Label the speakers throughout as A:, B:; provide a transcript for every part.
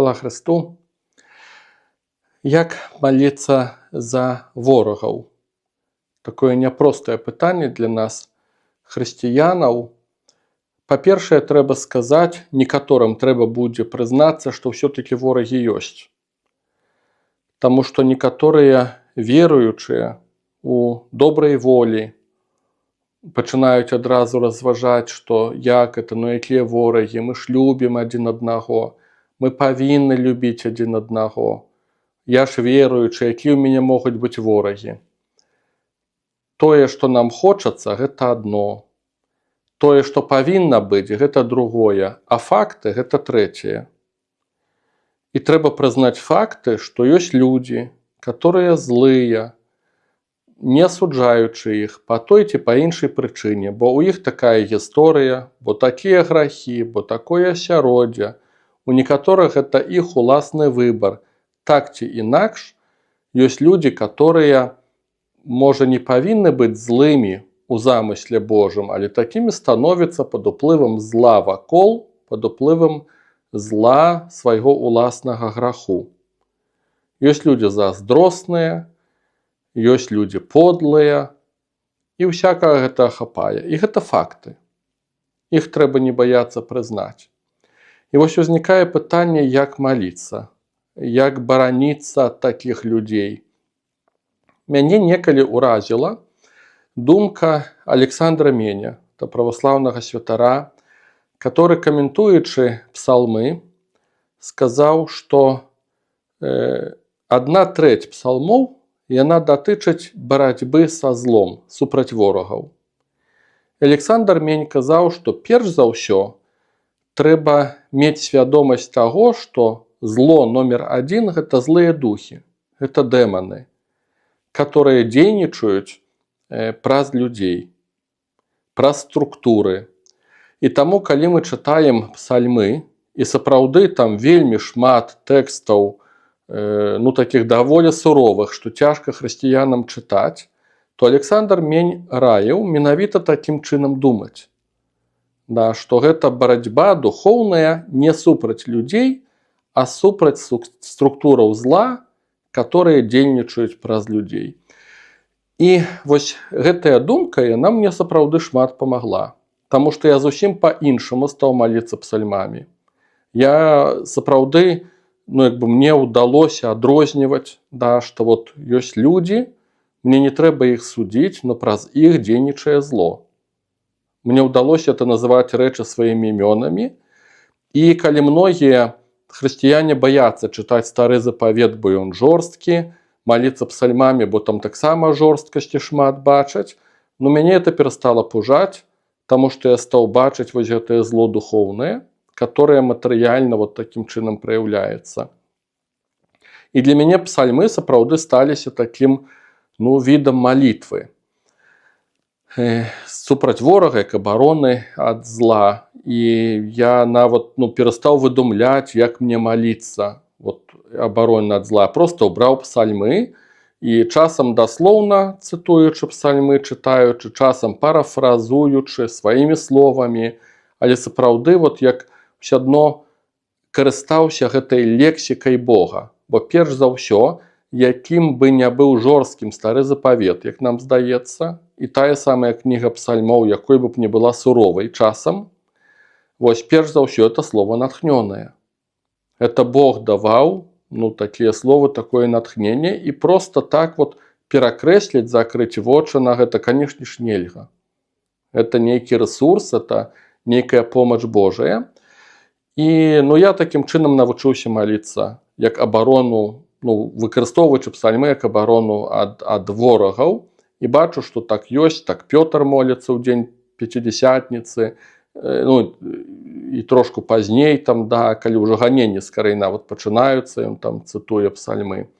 A: Хвала Христу. Як молиться за ворогаў? Такое няпростае пытанне для нас, хрысціянаў. Па-першае, трэба сказаць, некаторым трэба будзе прызнацца, што ўсё-такі ворагі ёсць. Таму што некаторыя веруючыя у добрай волі пачынаюць адразу разважаць, што як это, якія ворагі, мы ж любім адзін аднаго, мы павінны любіць адзін аднаго. Я ж веруючы, якія ў мяне могуць быць ворагі. Тое, што нам хочацца, гэта адно. Тое, што павінна быць, гэта другое, а факты гэта трэцяе. І трэба прызнаць факты, што ёсць людзі, которые злыя, не асуджаючы іх па той ці па іншай прычыне, бо ў іх такая гісторыя, бо такія грахі, бо такое асяроддзе. У некаторых гэта іх уласны выбар. Так ці інакш, ёсць людзі, которые, можа, не павінны быць злымі у замысле Божым, але такімі становяцца пад уплывам зла вакол, пад уплывам зла свайго уласнага граху. Ёсць людзі заздросныя, ёсць людзі подлыя, і ўсякага гэта хапае. І гэта факты. Іх трэба не баяцца прызнаць. І вось узнікае пытанне, як маліцца, як бараніцца ад такіх людзей. Мяне некалі ўразіла думка Александра Меня, праваслаўнага святара, который, каментуючы псалмы, сказаў, што 1/3 псалмоў яна датычыць барацьбы са злом, супраць ворагаў. Александр Мень казаў, што перш за ўсё трэба мець свядомасць таго, што зло номер 1 – гэта злыя духі, гэта дэманы, которые дзейнічаюць праз людзей, праз структуры. І таму, калі мы чытаем псальмы, і сапраўды там вельмі шмат тэкстаў, такіх даволі суровых, што цяжка хрысціянам чытаць, то Александр Мень раіў менавіта такім чынам думаць. Што гэта барацьба духоўная не супраць людзей, а супраць структураў зла, которые дзейнічаюць праз людзей. І вось гэтая думка, яна мне сапраўды шмат памагла, таму што я зусім па-іншаму стаў маліцца псальмамі. Я сапраўды, мне ўдалося адрозніваць, што вот ёсць людзі, мне не трэба іх судзіць, но праз іх дзейнічае зло. Мне ўдалося это называць рэчы сваімі імёнамі, і калі многія хрысціяне баяцца чытаць стары запавет, бо ён жорсткі, маліцца псальмамі, бо там таксама жорсткасці шмат бачаць, мяне это перастала пужаць, таму што я стаў бачыць вось гэтае зло духоўнае, которое матэрыяльна вот такім чынам праяўляецца. І для мяне псальмы сапраўды сталіся такім відам малітвы. Супраць ворага, як абароны ад зла. І я нават перастаў выдумляць, як мне маліцца абароны ад зла. Проста ўбраў псальмы і часам даслоўна цытуючы псальмы, чытаючы, часам парафразуючы сваімі словамі, але сапраўды як усё адно карыстаўся гэтай лексікай Бога. Бо перш за ўсё, якім бы не быў жорсткім стары запавет, як нам здаецца, і тая самая кніга псальмоў, якой бы не была суровай часам, перш за ўсё это слово натхнёнае. Это Бог даваў такія словы, такое натхненне, і проста так перакрэсліць, закрыць вочы на гэта, канешне ж, нельга. Это нейкі рэсурс, это нейкая помач Божая. І я такім чынам навучыўся маліцца як абарону, выкарыстоўваючы псальмы як абарону ад ворагаў. І бачу, што так ёсць, так Пётр моліцца ў дзень Пяцідзясятніцы, і трошку пазней, калі ўжо ганенні скарэй нават пачынаюцца, ён там цытуе псальмы.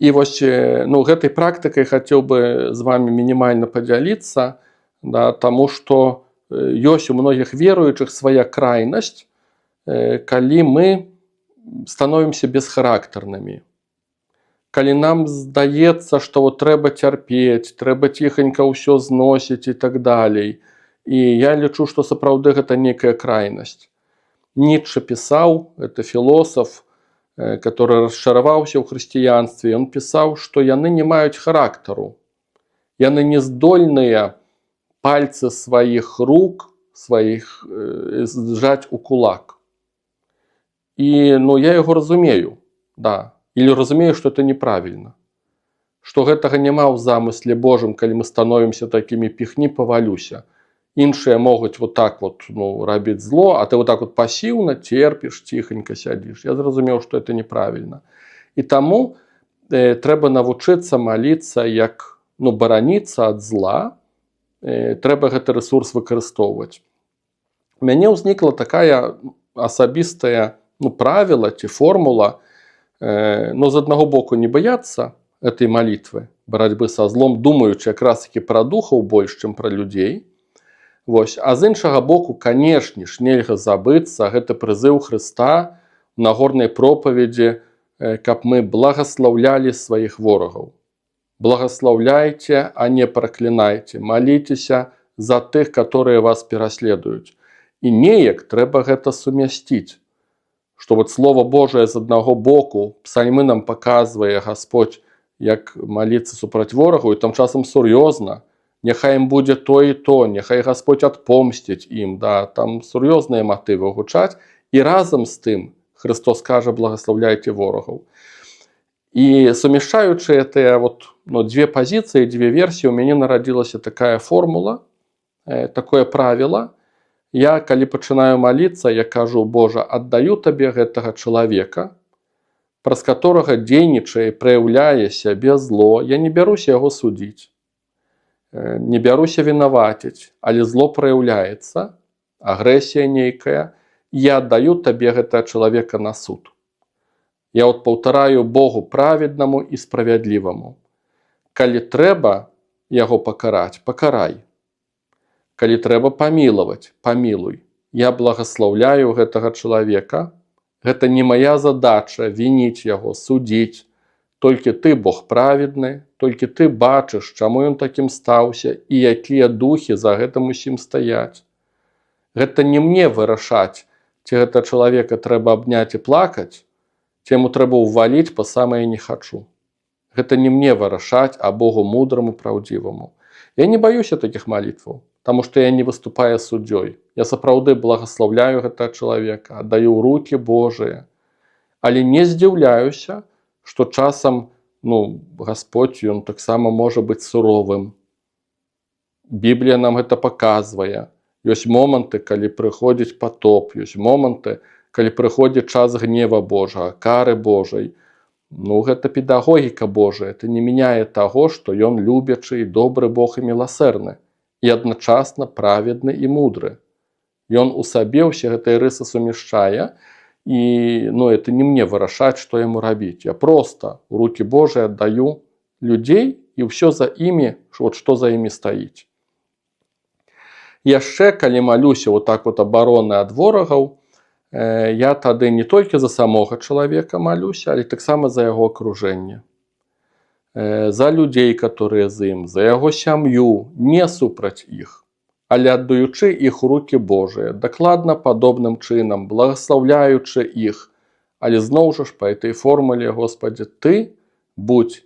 A: І вось гэтай практыкай хацеў бы з вамі мінімальна падзяліцца, таму што ёсць у многіх веруючых свая крайнасць, калі мы становімся бесхарактарнымі. Калі нам здаецца, што трэба цярпець, трэба ціханька ўсё зносіць і так далей. І я лічу, што сапраўды гэта нейкая крайнасць. Ницше писал, это философ, который расчараваўся ў хрысціянстве, он пісаў, што яны не маюць характару. Яны не здольныя пальцы сваіх рук сжаць у кулак. І я яго разумею, да. Или разумею, што это неправільна. Што гэтага няма ў замысле Божым, калі мы становімся такімі піхні, павалюся. Іншыя могуць вот так вот рабіць зло, а ты вот так вот пасіўна терпіш, ціхенька сядзіш. Я зразумеў, што это неправільна. І таму трэба навучыцца маліцца, як бараніцца ад зла, трэба гэты рэсурс выкарыстоўваць. У мяне ўзнікла такая асабістая правіла ці формула, з аднаго боку не баяцца этой малітвы, барацьбы са злом, думаючы якраз такі пра духаў больш, чым пра людзей. А з іншага боку, канешне ж, нельга забыцца, гэта прызыў Хрыста в Нагорнай пропаведзі, каб мы благаслаўлялі сваіх ворагаў. Благословляйте, а не проклинайте. Молитеся за тых, которые вас пераследуюць. І неяк трэба гэта сумясціць. Што вот Слово Божие з аднаго боку, псальмы нам паказвае Господь, як маліцца супраць ворагу, і там часам сур'ёзна. Няхай ім будзе то і то, няхай Господь адпомсціць ім. Да, там сур'ёзныя матывы гучаць. І разам з тым Христос кажа, благословляйте ворагаў. І сумяшчаючы гэтыя две пазіцыі, две версіі, у мяне нарадзілася такая формула, такое правіла. Я, калі пачынаю маліцца, я кажу, Божа, аддаю табе гэтага чалавека, праз которага дзейнічае, праяўляе сябе зло. Я не бяруся яго судзіць, не бяруся вінаваціць, але зло праяўляецца, агрэсія нейкая. Я аддаю табе гэтага чалавека на суд. Я паўтараю Богу праведнаму і справядліваму. Калі трэба яго пакараць, пакарай. Калі трэба памілаваць, памілуй. Я благаслаўляю гэтага чалавека. Гэта не мая задача вініць яго, судзіць. Толькі ты, Бог праведны, толькі ты бачыш, чаму ён такім стаўся і якія духі за гэтым усім стаяць. Гэта не мне вырашаць, ці гэта чалавека трэба абняць і плакаць, ці яму трэба ўваліць па самае не хачу. Гэта не мне вырашаць, а Богу мудраму, праўдзіваму. Я не баюся такіх малітваў, таму што я не выступаю суддзёй. Я сапраўды благаслаўляю гэтага чалавека, аддаю ў рукі Божыя. Але не здзіўляюся, што часам, Господь, ён таксама можа быць суровым. Біблія нам гэта паказвае. Ёсць моманты, калі прыходзіць патоп, ёсць моманты, калі прыходзіць час гнева Божага, кары Божай. Гэта педагогіка Божая. Это не мяняе таго, што ён любячы і добры Бог і міласэрны. І адначасна праведны і мудры. Ён у сабе ўсе гэтыя рысы сумяшчае. І это не мне вырашаць, што яму рабіць. Я проста ў рукі Божыя аддаю людзей і ўсё за імі, што за імі стаіць. Яшчэ, калі малюся абароны ад ворагаў, я тады не толькі за самога чалавека малюся, але таксама за яго акружэнне. За людзей, которые з ім, за яго сям'ю, не супраць іх, але аддаючы іх у рукі Божыя, дакладна падобным чынам, благаслаўляючы іх. Але зноў жа ж па этой формуле, Господі, ты будь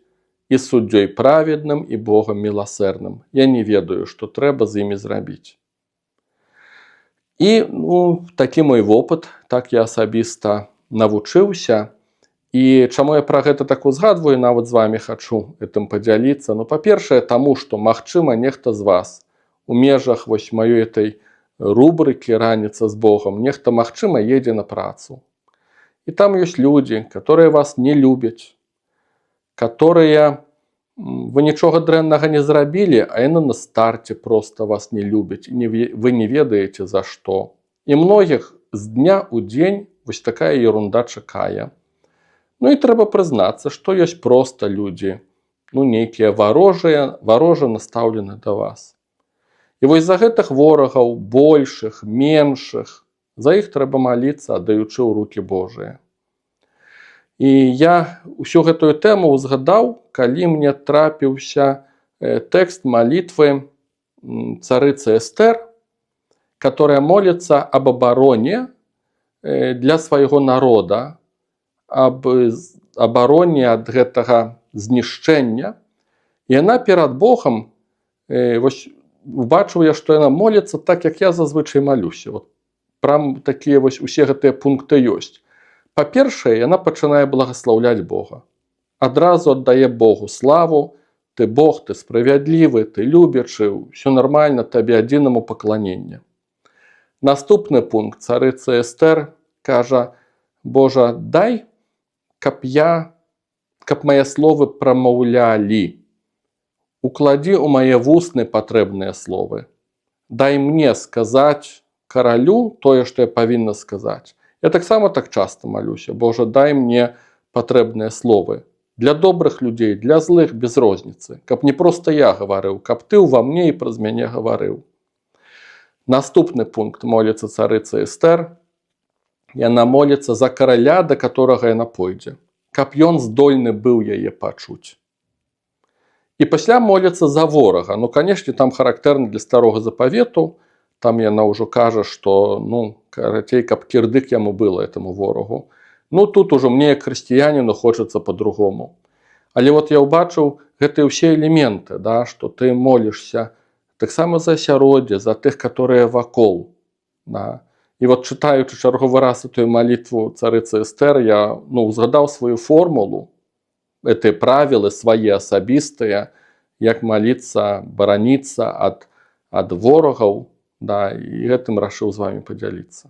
A: і суддзёй праведным, і Богам міласэрным. Я не ведаю, што трэба з імі зрабіць. І такі мой вопыт, так я асабіста навучыўся. І чаму я пра гэта так узгадваю, нават з вамі хачу гэтым падзяліцца. Па-першае, таму, што, магчыма, нехта з вас у межах маёй этой рубрыкі «Раніца з Богом», нехта, магчыма, едзе на працу. І там ёсць людзі, которые вас не любяць, которые вы нічога дрэннага не зрабілі, а яны на старце проста вас не любяць, і вы не ведаеце за што. І многіх з дня ў дзень такая ерунда чакае. І трэба прызнацца, што ёсць проста людзі, нейкія варожа настаўлены да вас. І за гэтых ворагаў, большых, меншых, за іх трэба маліцца, аддаючы ў рукі Божыя. І я ўсю гэтую тэму узгадаў, калі мне трапіўся тэкст малітвы царыцы Эстэр, которая молится об обороне для свайго народа, аб абароне ад гэтага знішчэння. І яна перад Богам, вось убачыў я, што яна моліцца так, як я зазвычай малюся. Вот прям такія вось усе гэтыя пункты ёсць. Па-першае, яна пачынае благаслаўляць Бога. Адразу аддае Богу славу: ты Бог, ты справядлівы, ты любячы, ўсё нармальна, табе адзінаму пакланенне. Наступны пункт. Царыца Эстэр кажа: Божа, дай, каб мае словы прамаўлялі. Укладі ў мае вусны патрэбныя словы. Дай мне сказаць каралю тое, што я павінна сказаць. Я таксама так часта малюся: Божа, дай мне патрэбныя словы. Для добрых людзей, для злых, без розніцы. Каб не проста я гаварыў, каб ты ўва мне і праз мяне гаварыў. Наступны пункт. Моліцца царыца Эстэр. Яна моліцца за караля, да которага яна пойдзе, каб ён здольны быў яе пачуць. І пасля моліцца за ворага. Ну, канешне, там характэрна для старога запавету. Там яна ўжо кажа, што, карацей, каб кірдык яму было, этому ворогу. Тут ужо мне, як хрысціяніну, хочацца па-другому. Але вот я ўбачыў гэтыя ўсе элементы, да, што ты молішся таксама за асяроддзе, за тых, которые вакол. Да. І вот чытаючы чарговы раз эту малітву царыцы Эстэр, я узгадаў сваю формулу, гэтыя правілы свае асабістыя, як маліцца, бараніцца ад ворагаў, да, і гэтым рашыў з вамі падзяліцца.